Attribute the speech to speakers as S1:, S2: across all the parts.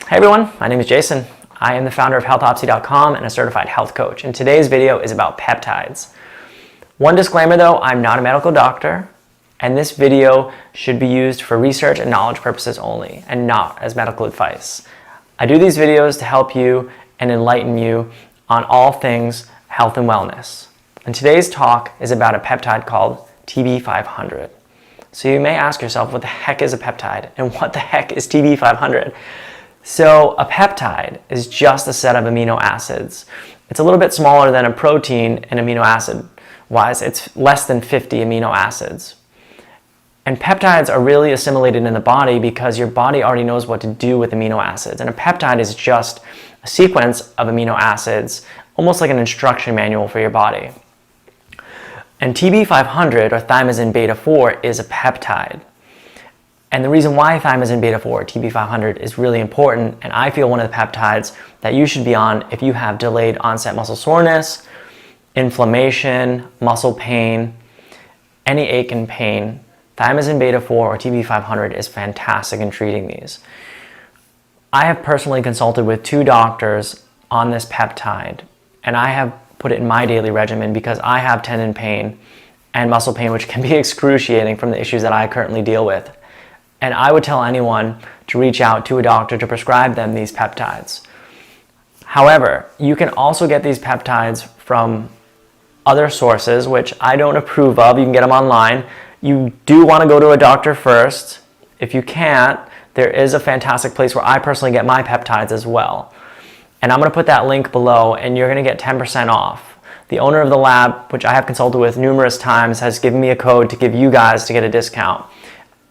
S1: Hey everyone, my name is Jason. I am the founder of 𝘾𝙊𝙉𝙍𝙀𝘾𝙏 and a certified health coach. And today's video is about peptides. One disclaimer though, I'm not a medical doctor, and this video should be used for research and knowledge purposes only, and not as medical advice. I do these videos to help you and enlighten you on all things health and wellness. And today's talk is about a peptide called TB500. So you may ask yourself, what the heck is a peptide? And what the heck is TB500? So a peptide is just a set of amino acids. It's a little bit smaller than a protein in amino acid wise. It's less than 50 amino acids. And peptides are really assimilated in the body because your body already knows what to do with amino acids. And a peptide is just a sequence of amino acids, almost like an instruction manual for your body. And TB500, or thymosin beta 4, is a peptide. And the reason why thymosin beta 4, TB500, is really important, and I feel one of the peptides that you should be on if you have delayed onset muscle soreness, inflammation, muscle pain, any ache and pain, thymosin beta 4 or TB500 is fantastic in treating these. I have personally consulted with 2 doctors on this peptide, and I have put it in my daily regimen because I have tendon pain and muscle pain, which can be excruciating from the issues that I currently deal with. And I would tell anyone to reach out to a doctor to prescribe them these peptides. However, you can also get these peptides from other sources, which I don't approve of. You can get them online. You do want to go to a doctor first. If you can't, there is a fantastic place where I personally get my peptides as well. And I'm going to put that link below, and you're going to get 10% off. The owner of the lab, which I have consulted with numerous times, has given me a code to give you guys to get a discount.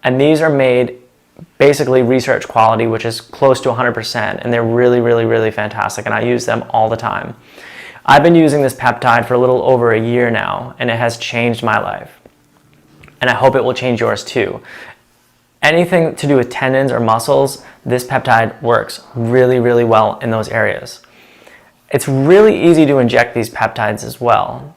S1: And these are made basically research quality, which is close to 100%, and they're really, really, really fantastic, and I use them all the time. I've been using this peptide for a little over a year now, and it has changed my life. And I hope it will change yours too. Anything to do with tendons or muscles, this peptide works really, really well in those areas. It's really easy to inject these peptides as well.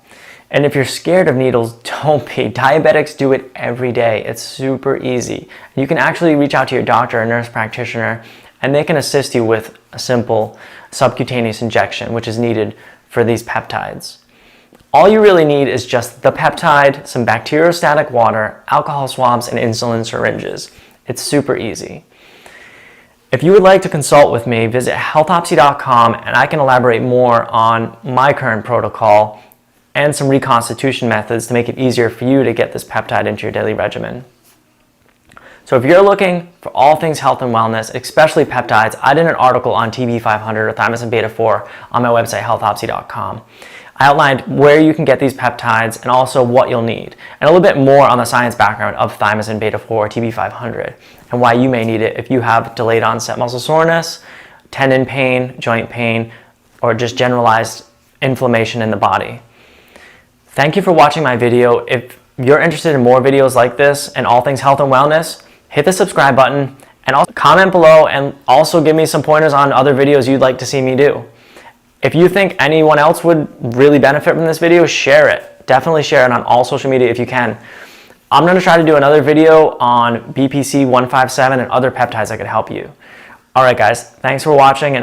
S1: And if you're scared of needles, don't be. Diabetics do it every day. It's super easy. You can actually reach out to your doctor or nurse practitioner, and they can assist you with a simple subcutaneous injection, which is needed for these peptides. All you really need is just the peptide, some bacteriostatic water, alcohol swabs, and insulin syringes. It's super easy. If you would like to consult with me, visit 𝘾𝙊𝙉𝙍𝙀𝘾𝙏, and I can elaborate more on my current protocol and some reconstitution methods to make it easier for you to get this peptide into your daily regimen. So if you're looking for all things health and wellness, especially peptides, I did an article on TB500 or thymosin beta 4 on my website, 𝘾𝙊𝙉𝙍𝙀𝘾𝙏. I outlined where you can get these peptides and also what you'll need, and a little bit more on the science background of thymosin beta 4 or TB500 and why you may need it if you have delayed onset muscle soreness, tendon pain, joint pain, or just generalized inflammation in the body. Thank you for watching my video. If you're interested in more videos like this and all things health and wellness, hit the subscribe button and also comment below, and also give me some pointers on other videos you'd like to see me do. If you think anyone else would really benefit from this video, share it. Definitely share it on all social media if you can. I'm going to try to do another video on BPC 157 and other peptides that could help you. All right, guys, thanks for watching. And